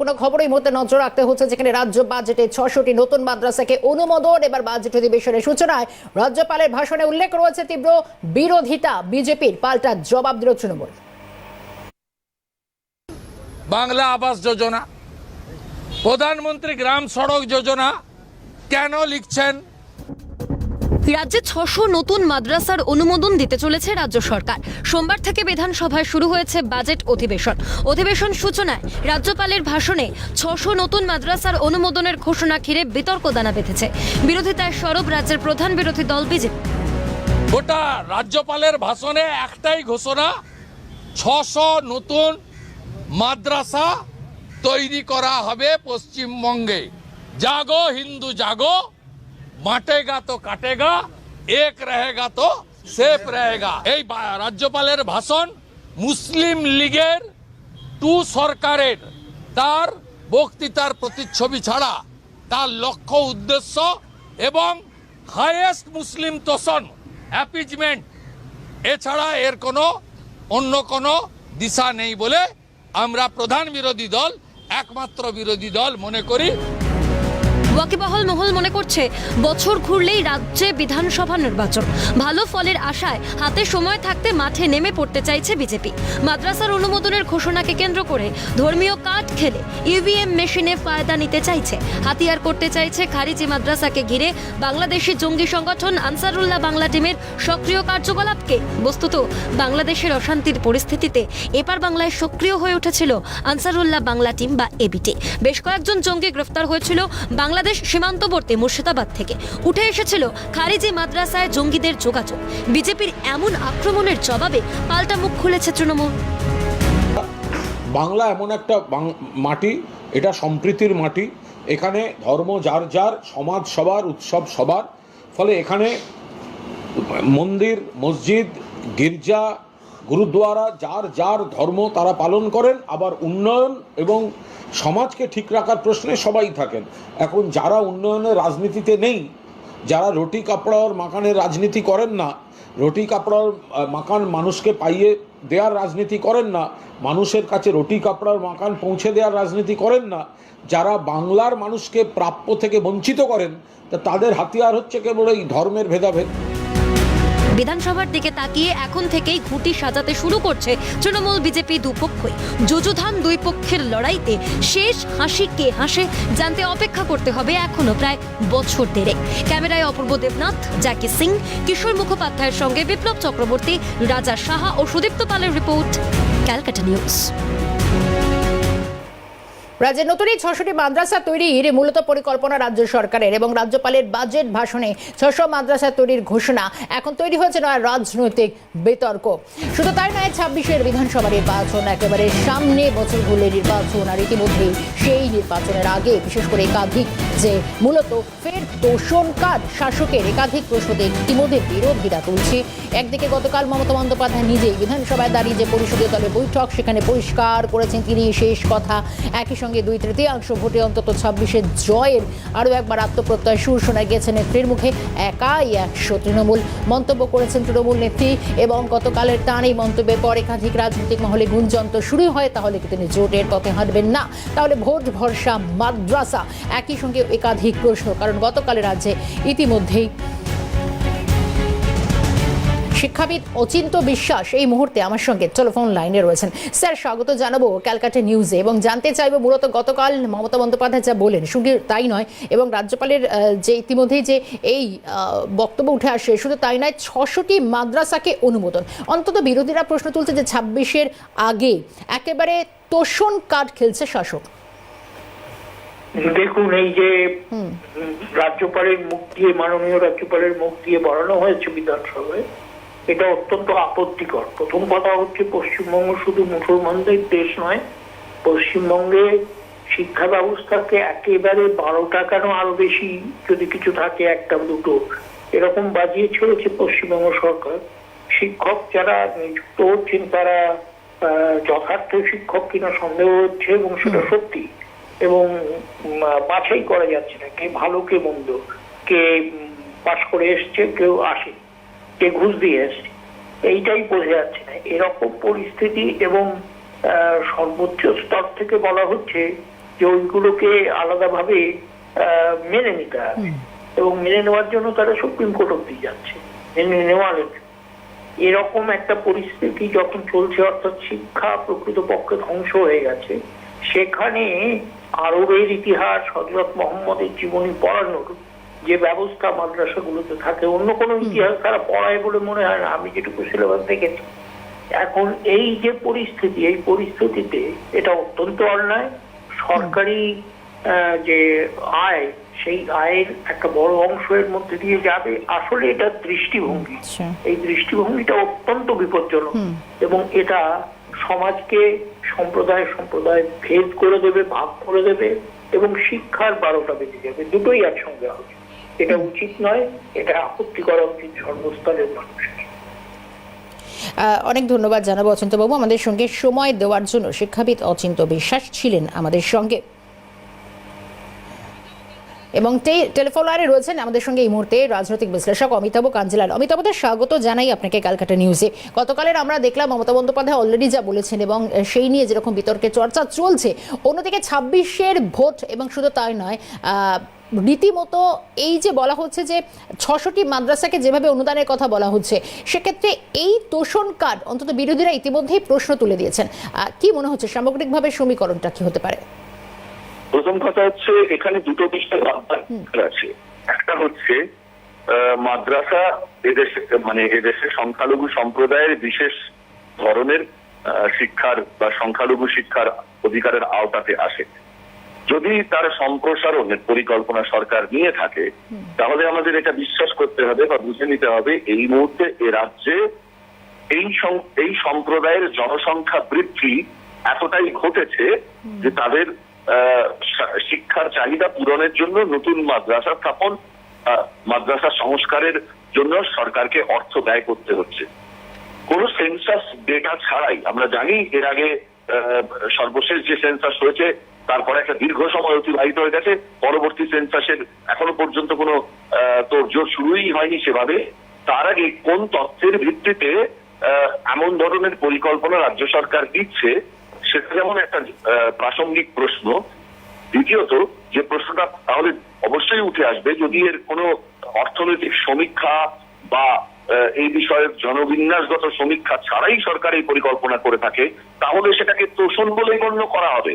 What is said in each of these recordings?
গুরুত্বপূর্ণ খবর এই মুহূর্তে নজর রাখতে হচ্ছে, যেখানে রাজ্য বাজেটে ৬০০টি নতুন মাদ্রাসাকে অনুমোদন। এবার বাজেট অধিবেশনের সূচনায় রাজ্যপালের ভাষণে উল্লেখ রয়েছে তীব্র বিরোধিতা বিজেপির, পাল্টা জবাব দিল তৃণমূল। বাংলা আবাস যোজনা, প্রধানমন্ত্রী গ্রাম সড়ক যোজনা কেন লিখছেন? রাজ্যে ৬০০ নতুন মাদ্রাসার অনুমোদন দিতে চলেছে রাজ্য সরকার। সোমবার থেকে বিধানসভায় শুরু হয়েছে বাজেট অধিবেশন সূচনায় রাজ্যপালের ভাষণে ৬০০ নতুন মাদ্রাসার অনুমোদনের ঘোষণা ঘিরে বিতর্ক দানা বেঁধেছে। বিরোধিতায় সরব রাজ্যের প্রধান বিরোধী দল বিজেপি। গোটা রাজ্যপালের ভাষণে একটাই ঘোষণা, ৬০০ নতুন মাদ্রাসা তৈরি করা হবে পশ্চিমবঙ্গে। জাগো হিন্দু জাগো, বাঁটেগা তো কাটেগা, এক रहेगा তো সেফ रहेगा। এই রাজ্যপালের ভাষণ মুসলিম লীগের সরকারের তার বক্তৃতার প্রতিচ্ছবি ছাড়া তার লক্ষ্য উদ্দেশ্য এবং হাইয়েস্ট মুসলিম তোষণ অ্যাপিজমেন্ট এছাড়া এর অন্য কোনো দিশা নেই বলে আমরা প্রধান বিরোধী দল, একমাত্র বিরোধী দল মনে করি। ওয়াকিবহাল মহল মনে করছে, বছর ঘুরলেই রাজ্যে বিধানসভা নির্বাচন, ভালো ফলের আশায় হাতে সময় থাকতে মাঠে নেমে পড়তে চাইছে বিজেপি। মাদ্রাসার অনুমোদনের ঘোষণাকে কেন্দ্র করে ধর্মীয় কার্ড খেলে ইভিএম মেশিনে ফায়দা নিতে চাইছে, হাতিয়ার করতে চাইছে খারিজি মাদ্রাসাকে ঘিরে বাংলাদেশি জঙ্গি সংগঠন আনসারুল্লাহ বাংলা টিমের সক্রিয় কার্যকলাপকে। বস্তুত বাংলাদেশের অশান্তির পরিস্থিতিতে এপার বাংলায় সক্রিয় হয়ে উঠেছিল আনসারুল্লাহ বাংলা টিম বা এবিটি। বেশ কয়েকজন জঙ্গি গ্রেফতার হয়েছিল বাংলাদেশ সীমান্তবর্তী মুর্শিদাবাদ থেকে। উঠে এসেছিল খারিজি মাদ্রাসায় জঙ্গিদের যোগাযোগ। বিজেপির এমন আক্রমণের জবাবে পাল্টা মুখ খুলেছে তৃণমূল। বাংলা এমন একটা মাটি, এটা সম্প্রীতির মাটি। এখানে ধর্ম যার যার, সমাজ সবার, উৎসব সবার। ফলে এখানে মন্দির, মসজিদ, গির্জা, গুরুদ্বারা যার যার ধর্ম তারা পালন করেন। আবার উন্নয়ন এবং সমাজকে ঠিক রাখার প্রশ্নে সবাই থাকেন। এখন যারা উন্নয়নের রাজনীতিতে নেই, যারা রুটি কাপড়ার মাকানের রাজনীতি করেন না, রুটি কাপড়ার মাকান মানুষকে পাইয়ে দেওয়ার রাজনীতি করেন না, মানুষের কাছে রুটি কাপড়ার মাকান পৌঁছে দেওয়ার রাজনীতি করেন না, যারা বাংলার মানুষকে প্রাপ্য থেকে বঞ্চিত করেন, তাদের হাতিয়ার হচ্ছে কেবল এই ধর্মের ভেদাভেদ। বিধানসভার দিকে তাকিয়ে এখন থেকেই ঘুঁটি সাজাতে শুরু করছে তৃণমূল বিজেপি দুপক্ষই। যুযুধান দুই পক্ষের লড়াইতে শেষ হাসি কে হাসে জানতে অপেক্ষা করতে হবে এখনো প্রায় বছর দেড়েক। ক্যামেরায় অপূর্ব দেবনাথ, জ্যাকি সিং, কিশোর মুখোপাধ্যায়ের সঙ্গে বিপ্লব চক্রবর্তী, রাজা সাহা ও সুদীপ্ত পালের রিপোর্ট, ক্যালকাটা নিউজ। রাজ্যে নতুন ৬০০টি মাদ্রাসা তৈরির মূলত পরিকল্পনা রাজ্য সরকারের, এবং রাজ্যপালের বাজেট ভাষণে ৬০০ মাদ্রাসা তৈরির ঘোষণা। এখন তৈরি হয়েছে নয় রাজনৈতিক বিতর্ক। শুধু তাই নয়, ২৬-এর বিধানসভা নির্বাচন একেবারে সামনে, বছর ঘুরলে নির্বাচন। আর ইতিমধ্যেই সেই নির্বাচনের আগে বিশেষ করে একাধিক যে মূলত ফের তোষণ কাজ শাসকের একাধিক প্রশ্নতে ইতিমধ্যে বিরোধীরা তুলছে। একদিকে গতকাল মমতা বন্দ্যোপাধ্যায় নিজেই বিধানসভায় দাঁড়িয়ে যে পরিষদীয় দলের বৈঠক, সেখানে পরিষ্কার করেছেন তিনি শেষ কথা। একই সঙ্গে ২/৩ ভোটে অন্তত ২৬-এর জয়ের আরও একবার আত্মপ্রত্যয় সুর শোনা গেছে নেত্রীর মুখে। একাই ১০০ তৃণমূল মন্তব্য করেছেন তৃণমূল নেত্রী, এবং গতকালের তাঁর এই মন্তব্যের পর একাধিক রাজনৈতিক মহলে গুঞ্জন তো শুরু হয়, তাহলে কি তিনি জোটের পথে হাঁটবেন না? তাহলে ভোট ভরসা মাদ্রাসা? একই সঙ্গে একাধিক প্রশ্ন, কারণ গতকালের রাজ্যে ইতিমধ্যেই শিক্ষাবিদ অচিন্ত বিশ্বাস এই মুহূর্তে আমার সঙ্গে টেলিফোন লাইনে রয়েছেন। স্যার, স্বাগত জানাবো ক্যালকাটা নিউজে, এবং জানতে চাইবো মূলত গতকাল মমতা বন্দ্যোপাধ্যায় যা বলেন, শুধু তাই নয়, এবং রাজ্যপালের যে ইতিমধ্যেই যে এই বক্তব্য উঠে আসে, শুধু তাই নয়, ৬০০টি মাদ্রাসাকে অনুমোদন। অন্তত বিরোধীরা প্রশ্ন তুলছে যে ২৬-এর আগে একেবারে তোষণ কার্ড খেলছে শাসক। দেখুন, এই যে রাজ্যপালের মুখ দিয়ে, মাননীয় রাজ্যপালের মুখ দিয়ে বলানো হয়েছে বিধানসভায়, এটা অত্যন্ত আপত্তিকর। প্রথম কথা হচ্ছে, পশ্চিমবঙ্গ শুধু মুসলমানদের দেশ নয়, পশ্চিমবঙ্গে শিক্ষা ব্যবস্থাকে একেবারে ১২টা কেন আরো বেশি যদি কিছু থাকে, একটা দুটো এরকম বাজিয়ে ছেড়েছে পশ্চিমবঙ্গ সরকার। শিক্ষক যারা নিযুক্ত হচ্ছেন তারা যথার্থ শিক্ষক কিনা সন্দেহ হচ্ছে, এবং সেটা সত্যি। এবং বাছাই করা যাচ্ছে না কে ভালো কে মন্দ, কে পাশ করে এসছে, কেউ আসে, কে ঘুষ দিয়ে এসছে, এইটাই বোঝা যাচ্ছে না। এরকম পরিস্থিতি, এবং সর্বোচ্চ স্তর থেকে বলা হচ্ছে যে ওইগুলোকে আলাদাভাবে মেনে নিতে হবে, এবং মেনে নেওয়ার জন্য তারা সুপ্রিম কোর্ট অব্দি যাচ্ছে মেনে নেওয়ার। এরকম একটা পরিস্থিতি যখন চলছে, অর্থাৎ শিক্ষা প্রকৃতপক্ষে ধ্বংস হয়ে গেছে, সেখানে আরবের ইতিহাস, হযরত মুহাম্মদের জীবনী পড়ানোর যে ব্যবস্থা মাদ্রাসাগুলোতে থাকে, অন্য কোনো ইতিহাস তারা পড়ায় বলে মনে হয় না, আমি যেটুকু সিলেবাস দেখেছি। এখন এই যে পরিস্থিতি, এই পরিস্থিতিতে এটা অত্যন্ত অন্যায়। সরকারি যে আয়, সেই আয়ের একটা বড় অংশ এর মধ্যে দিয়ে যাবে। আসলে এটা দৃষ্টিভঙ্গি, এই দৃষ্টিভঙ্গিটা অত্যন্ত বিপজ্জনক, এবং এটা সমাজকে সম্প্রদায় সম্প্রদায় ভেদ করে দেবে, ভাগ করে দেবে, এবং শিক্ষার 12টা বেজে যাবে, দুটোই একসঙ্গে হবে। এটা উচিত নয়, এটা আপত্তি করা উচিত সর্বস্তরের মানুষের। অনেক ধন্যবাদ জানাবো অচিন্তবাবু, আমাদের সঙ্গে সময় দেওয়ার জন্য। শিক্ষাবিদ অচিন্ত বিশ্বাস ছিলেন আমাদের সঙ্গে, এবং টেলিফোন লাইনে রয়েছেন আমাদের সঙ্গে এই মুহূর্তে রাজনৈতিক বিশ্লেষক অমিতাভ কাঞ্জিলাল। অমিতাভদের স্বাগত জানাই আপনাকে ক্যালকাটা নিউজে। গতকালের আমরা দেখলাম মমতা বন্দ্যোপাধ্যায় অলরেডি যা বলেছেন, এবং সেই নিয়ে যেরকম বিতর্কের চর্চা চলছে, অন্যদিকে 26-এর ভোট, এবং শুধু তাই নয়, রীতিমতো এই যে বলা হচ্ছে যে 600টি মাদ্রাসাকে যেভাবে অনুদানের কথা বলা হচ্ছে, সেক্ষেত্রে এই তোষণ কার্ড অন্তত বিরোধীরা ইতিমধ্যেই প্রশ্ন তুলে দিয়েছেন। কি মনে হচ্ছে সামগ্রিকভাবে সমীকরণটা কি হতে পারে? প্রথম কথা হচ্ছে, এখানে দুটো বিষয় আছে। একটা হচ্ছে মাদ্রাসা এদেশের সংখ্যালঘু সম্প্রদায়ের বিশেষ ধরনের শিক্ষার বা সংখ্যালঘু শিক্ষার অধিকারের আওতাতে আসে। যদি তার সম্প্রসারণের পরিকল্পনা সরকার নিয়ে থাকে, তাহলে আমাদের এটা বিশ্বাস করতে হবে বা বুঝে নিতে হবে, এই মুহূর্তে এ রাজ্যে এই সম্প্রদায়ের জনসংখ্যা বৃদ্ধি এতটাই ঘটেছে যে তাদের শিক্ষার চাহিদা পূরণের জন্য নতুন মাদ্রাসা স্থাপন, মাদ্রাসা সংস্কারের জন্য সরকারকে অর্থ ব্যয় করতে হচ্ছে। কোন সেন্সাস ডেটা ছাড়াই, আমরা জানি এর আগে সর্বশেষ যে সেন্সাস হয়েছে তারপরে একটা দীর্ঘ সময় অতিবাহিত হয়ে গেছে, পরবর্তী সেন্সাসের এখনো পর্যন্ত কোনো তোড়জোড় শুরুই হয়নি সেভাবে। তার আগে কোন তথ্যের ভিত্তিতে এমন ধরনের পরিকল্পনা রাজ্য সরকার দিচ্ছে, সেটা যেমন একটা প্রাসঙ্গিক প্রশ্ন। দ্বিতীয়ত যে প্রশ্নটা তাহলে অবশ্যই উঠে আসবে, যদি এর কোনো অর্থনৈতিক সমীক্ষা বা এই বিষয়ে জনবিন্যাসগত সমীক্ষা ছাড়াই সরকার এই পরিকল্পনা করে থাকে, তাহলে সেটাকে তোষণ বলেই গণ্য করা হবে।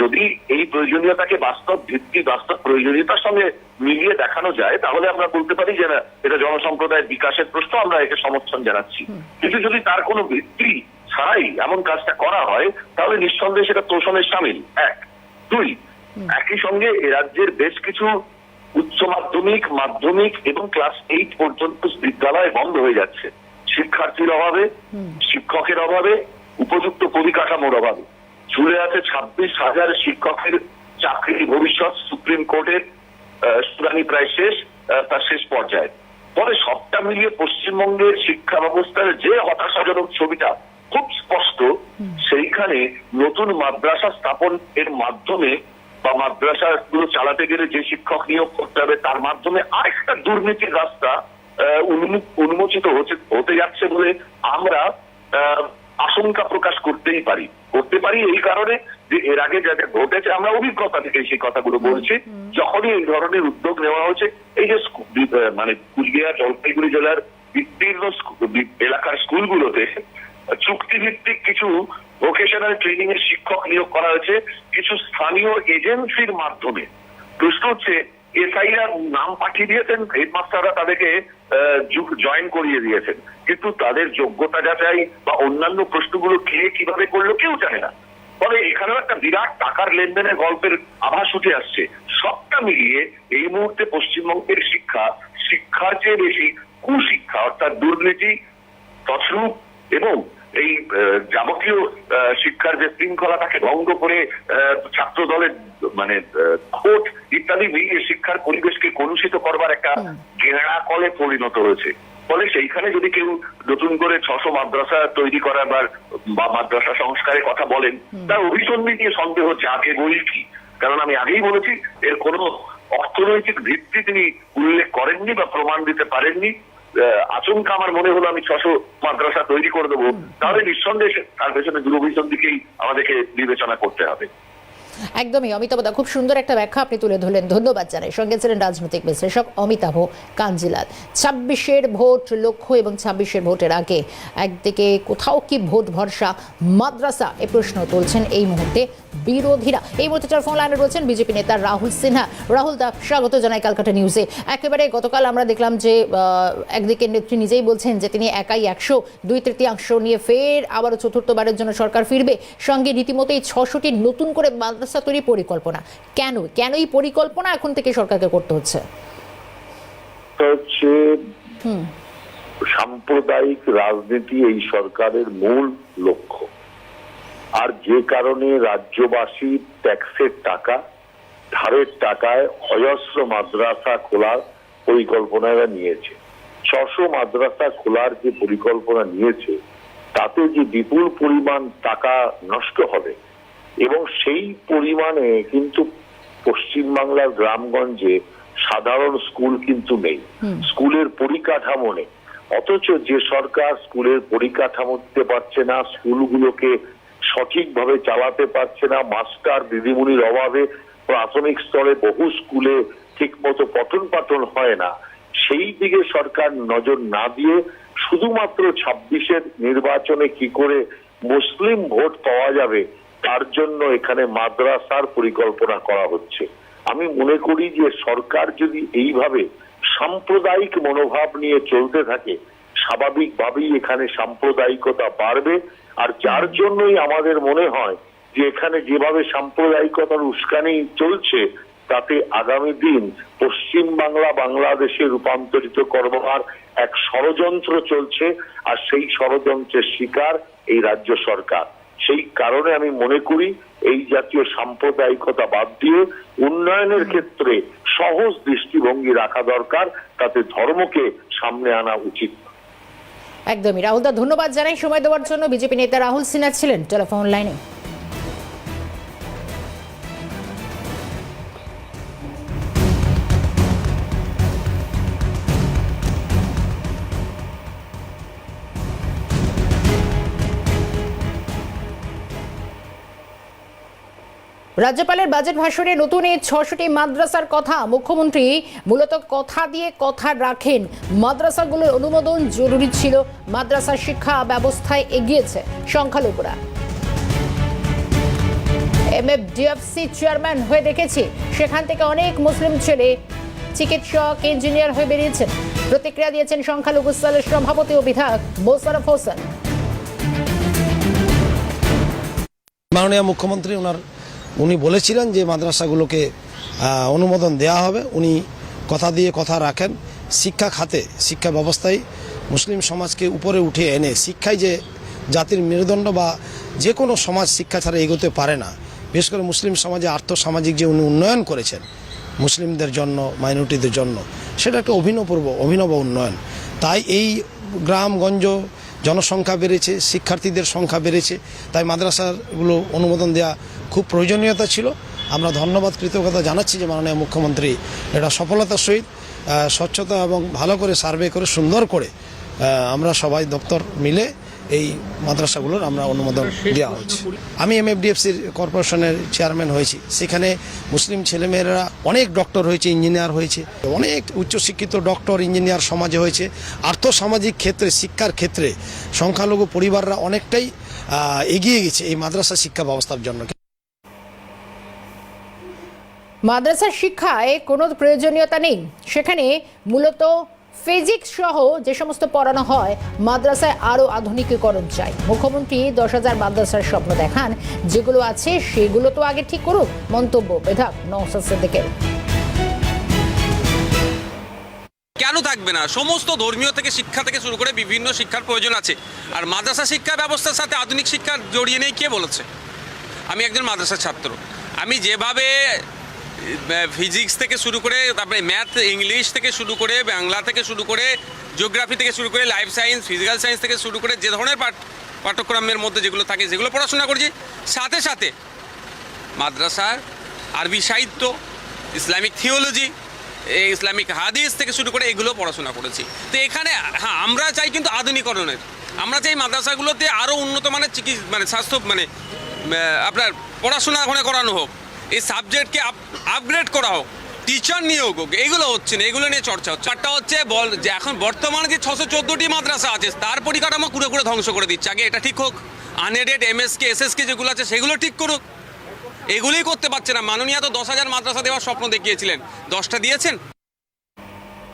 যদি এই প্রয়োজনীয়তাকে বাস্তব ভিত্তি, বাস্তব প্রয়োজনীয়তার সঙ্গে মিলিয়ে দেখানো যায়, তাহলে আমরা বলতে পারি যে না, এটা জনসম্প্রদায়ের বিকাশের প্রশ্ন, আমরা একে সমর্থন জানাচ্ছি। কিন্তু যদি তার কোনো ভিত্তি ছাড়াই এমন কাজটা করা হয়, তাহলে নিঃসন্দেহে সেটা তোষণের শামিল। 1, 2, একই সঙ্গে এ রাজ্যের বেশ কিছু উচ্চ মাধ্যমিক, মাধ্যমিক এবং ক্লাস 8 পর্যন্ত বিদ্যালয় বন্ধ হয়ে যাচ্ছে শিক্ষার্থীর অভাবে, শিক্ষকের অভাবে, উপযুক্ত পরিকাঠামোর অভাবে। ঝুলে আছে 26,000 শিক্ষকের চাকরির ভবিষ্যৎ। সুপ্রিম কোর্টের শুনানি প্রায় শেষ, তার শেষ পর্যায়ে। ফলে সবটা মিলিয়ে পশ্চিমবঙ্গের শিক্ষা ব্যবস্থার যে হতাশাজনক ছবিটা খুব স্পষ্ট। সেইখানে নতুন মাদ্রাসা স্থাপন এর মাধ্যমে বা মাদ্রাসা গুলো চালাতে গেলে যে শিক্ষক নিয়োগ করতে হবে, তার মাধ্যমে আরেকটা দুর্নীতির রাস্তা উন্মোচিত হতে যাচ্ছে বলে আমরা আশঙ্কা প্রকাশ করতে পারি। এই কারণে যে এর আগে যাতে ঘটেছে, আমরা অভিজ্ঞতা থেকে সেই কথাগুলো বলছি। যখনই এই ধরনের উদ্যোগ নেওয়া হয়েছে, এই যে কুচবিহার, জলপাইগুড়ি জেলার বিস্তীর্ণ এলাকার স্কুলগুলোতে চুক্তিভিত্তিক কিছু ভোকেশনাল ট্রেনিং এর শিক্ষক নিয়োগ করা হয়েছে কিছু স্থানীয় এজেন্সির মাধ্যমে। প্রশ্ন হচ্ছে, এসআইরা নাম পাঠিয়ে দিয়েছেন, হেডমাস্টাররা তাদেরকে জয়েন করিয়ে দিয়েছেন, কিন্তু তাদের যোগ্যতা যাচাই বা অন্যান্য প্রশ্নগুলো কে কিভাবে করলো কেউ জানে না। ফলে এখানেও একটা বিরাট টাকার লেনদেনের গল্পের আভাস উঠে আসছে। সবটা মিলিয়ে এই মুহূর্তে পশ্চিমবঙ্গের শিক্ষার চেয়ে বেশি কুশিক্ষা, অর্থাৎ দুর্নীতি, তছরূপ এবং এই যাবতীয় শিক্ষার যে শৃঙ্খলা, তাকে ভঙ্গ করে ছাত্র দলের ভোট ইত্যাদি মিলিয়ে শিক্ষার পরিবেশকে কলুষিত করবার একটা ঘেরা কলে পরিণত হয়েছে। ফলে সেইখানে যদি কেউ নতুন করে 600 মাদ্রাসা তৈরি করার বা মাদ্রাসা সংস্কারের কথা বলেন, তার অভিসন্ধি নিয়ে সন্দেহ জাগে বই কি। কারণ আমি আগেই বলেছি, এর কোনো অর্থনৈতিক ভিত্তি তিনি উল্লেখ করেননি বা প্রমাণ দিতে পারেননি। আচমকা আমার মনে হলো আমি 600 মাদ্রাসা তৈরি করে দেবো, তাহলে নিঃসন্দেহে তার পেছনে দুরভিসন্ধিকেই আমাদেরকে বিবেচনা করতে হবে। একদমই অমিতাভ দা, খুব সুন্দর একটা ব্যাখ্যা আপনি তুলে ধরলেন, ধন্যবাদ জানাই। সঙ্গে ছিলেন রাজনৈতিক বিশ্লেষক অমিতাভ কাঞ্জিলাল। 26-এর ভোট লক্ষ্য এবং 26-এর ভোটের আগে একদিকে কোথাও কি ভোট ভরসা মাদ্রাসা, এ প্রশ্ন তুলছেন এই মুহূর্তে বিরোধীরা। এই মুহূর্তে ফোন লাইনে রয়েছেন বিজেপি নেতা রাহুল সিনহা। রাহুল দা, স্বাগত জানাই ক্যালকাটা নিউজে। একেবারে গতকাল আমরা দেখলাম যে একদিকে নেত্রী নিজেই বলছেন যে তিনি একাই 100-2/3 নিয়ে ফের আবারও চতুর্থবারের জন্য সরকার ফিরবে। সঙ্গে রীতিমতো এই 600টি নতুন করে মাদ্রাসা তৈরির পরিকল্পনা। কেন এই পরিকল্পনা এখন থেকে সরকারকে করতে হচ্ছে? সাম্প্রদায়িক রাজনীতি এই সরকারের মূল লক্ষ্য। আর যে কারণে রাজ্যবাসী ট্যাক্সের টাকা, ধারের টাকায় অজস্র মাদ্রাসা খোলার পরিকল্পনা নিয়েছে। 600 মাদ্রাসা খোলার যে পরিকল্পনা নিয়েছে তাতে যে বিপুল পরিমাণ টাকা নষ্ট হবে, এবং সেই পরিমাণে কিন্তু পশ্চিমবাংলার গ্রামগঞ্জে সাধারণ স্কুল কিন্তু নেই, স্কুলের পরিকাঠামো নেই। অথচ যে সরকার স্কুলের পরিকাঠামো দিতে পারছে না, স্কুলগুলোকে সঠিকভাবে চালাতে পারছে না, মাস্টার দিদিমণির অভাবে প্রাথমিক স্তরে বহু স্কুলে ঠিক মতো পঠন পাঠন হয় না, সেই দিকে সরকার নজর না দিয়ে শুধুমাত্র 26-এর নির্বাচনে কি করে মুসলিম ভোট পাওয়া যাবে তার জন্য এখানে মাদ্রাসার পরিকল্পনা করা হচ্ছে। আমি মনে করি যে সরকার যদি এইভাবে সাম্প্রদায়িক মনোভাব নিয়ে চলতে থাকে, স্বাভাবিকভাবেই এখানে সাম্প্রদায়িকতা বাড়বে। আর যার জন্যই আমাদের মনে হয় যে এখানে যেভাবে সাম্প্রদায়িকতার উস্কানি চলছে তাতে আগামী দিন পশ্চিমবাংলা বাংলাদেশে রূপান্তরিত করবার এক ষড়যন্ত্র চলছে, আর সেই ষড়যন্ত্রের শিকার এই রাজ্য সরকার। সেই কারণে আমি মনে করি এই জাতীয় সাম্প্রদায়িকতা বাদ দিয়ে উন্নয়নের ক্ষেত্রে সহজ দৃষ্টিভঙ্গি রাখা দরকার, তাতে ধর্মকে সামনে আনা উচিত। একদমই রাহুল দা, ধন্যবাদ জানাই সময় দেওয়ার জন্য। বিজেপি নেতা রাহুল সিনহা ছিলেন টেলিফোন লাইনে। রাজ্যপালের বাজেট ভাষণে নতুন এই 600টি মাদ্রাসার কথা মুখ্যমন্ত্রী মূলত কথা দিয়ে কথা রাখেন। মাদ্রাসাগুলোর অনুমোদন জরুরি ছিল, মাদ্রাসা শিক্ষা ব্যবস্থায় এগিয়েছে সংখ্যালঘুরা। MFDFC চেয়ারম্যান হয়ে দেখেছি, সেখান থেকে অনেক মুসলিম ছেলে চিকিৎসক, ইঞ্জিনিয়ার হয়ে বেরিয়েছেন। প্রতিক্রিয়া দিয়েছেন সংখ্যালঘু সেলের সভাপতি ও বিধায়ক মোশাররফ হোসেন। মাননীয় মুখ্যমন্ত্রী উনি বলেছিলেন যে মাদ্রাসাগুলোকে অনুমোদন দেওয়া হবে। উনি কথা দিয়ে কথা রাখেন। শিক্ষা খাতে, শিক্ষা ব্যবস্থায় মুসলিম সমাজকে উপরে উঠে এনে শিক্ষায় যে জাতির মেরুদণ্ড বা যে কোনো সমাজ শিক্ষা ছাড়া এগোতে পারে না, বিশেষ করে মুসলিম সমাজে আর্থসামাজিক যে উনি উন্নয়ন করেছেন মুসলিমদের জন্য, মাইনরিটিদের জন্য, সেটা একটা অভিনব উন্নয়ন। তাই এই গ্রামগঞ্জ জনসংখ্যা বেড়েছে, শিক্ষার্থীদের সংখ্যা বেড়েছে, তাই মাদ্রাসাগুলো অনুমোদন দেওয়া খুব প্রয়োজনীয়তা ছিল। আমরা ধন্যবাদ, কৃতজ্ঞতা জানাচ্ছি যে মাননীয় মুখ্যমন্ত্রী এটা সফলতার সহিত স্বচ্ছতা এবং ভালো করে সার্ভে করে সুন্দর করে আমরা সবাই দপ্তর মিলে এই মাদ্রাসাগুলোর আমরা অনুমোদন দেওয়া হয়েছে। আমি MFDFCর কর্পোরেশনের চেয়ারম্যান হয়েছি। সেখানে মুসলিম ছেলেমেয়েরা অনেক ডক্টর হয়েছে, ইঞ্জিনিয়ার হয়েছে, অনেক উচ্চশিক্ষিত ডক্টর ইঞ্জিনিয়ার সমাজে হয়েছে। আর্থসামাজিক ক্ষেত্রে, শিক্ষার ক্ষেত্রে সংখ্যালঘু পরিবাররা অনেকটাই এগিয়ে গেছে এই মাদ্রাসা শিক্ষা ব্যবস্থার জন্য। মাদ্রাসা শিক্ষায় কোনো প্রয়োজনীয়তা নেই, সেখানে মূলত ফিজিক্স সহ যে সমস্ত পড়ানো হয়, মাদ্রাসায় আরও আধুনিকীকরণ চাই। মুখ্যমন্ত্রী 10,000 মাদ্রাসার স্বপ্ন দেখান, যেগুলো আছে সেগুলো তো আগে ঠিক করুক। মন্তব্য বিধায়ক নওশাদ সিদ্দিকের। কেন থাকবে না? সমস্ত ধর্মীয় থেকে শিক্ষা থেকে শুরু করে বিভিন্ন শিক্ষার প্রয়োজন আছে, আর মাদ্রাসা শিক্ষা ব্যবস্থার সাথে আধুনিক শিক্ষার জড়িয়ে নেই কে বলেছে? আমি একজন মাদ্রাসার ছাত্র। আমি যেভাবে ফিজিক্স থেকে শুরু করে, তারপরে ম্যাথ, ইংলিশ থেকে শুরু করে, বাংলা থেকে শুরু করে, জিওগ্রাফি থেকে শুরু করে, লাইফ সায়েন্স, ফিজিক্যাল সায়েন্স থেকে শুরু করে যে ধরনের পাঠ্যক্রমের মধ্যে যেগুলো থাকে সেগুলো পড়াশোনা করছি, সাথে সাথে মাদ্রাসার আরবি সাহিত্য, ইসলামিক থিওলজি, ইসলামিক হাদিস থেকে শুরু করে এগুলো পড়াশোনা করেছি। তো এখানে হ্যাঁ, আমরা চাই কিন্তু আধুনিকরণের। আমরা চাই মাদ্রাসাগুলোতে আরও উন্নত মানের স্বাস্থ্য আপনার পড়াশোনা ওখানে করানো হোক। এই সাবজেক্টকে আপগ্রেড করা হোক, টিচার নিয়োগ হোক, এগুলো হচ্ছে না, এগুলো নিয়ে চর্চা হচ্ছে। একটা হচ্ছে যে এখন বর্তমানে যে 614টি মাদ্রাসা আছে তার পরিকাঠামো কুড়ে ধ্বংস করে দিচ্ছে। আগে এটা ঠিক হোক, আনএডেড এমএসকে এসএসকে যেগুলো আছে সেগুলো ঠিক করুক। এগুলোই করতে পারছে না। মাননীয় তো 10,000 মাদ্রাসা দেওয়ার স্বপ্ন দেখিয়েছিলেন, 10টা দিয়েছেন।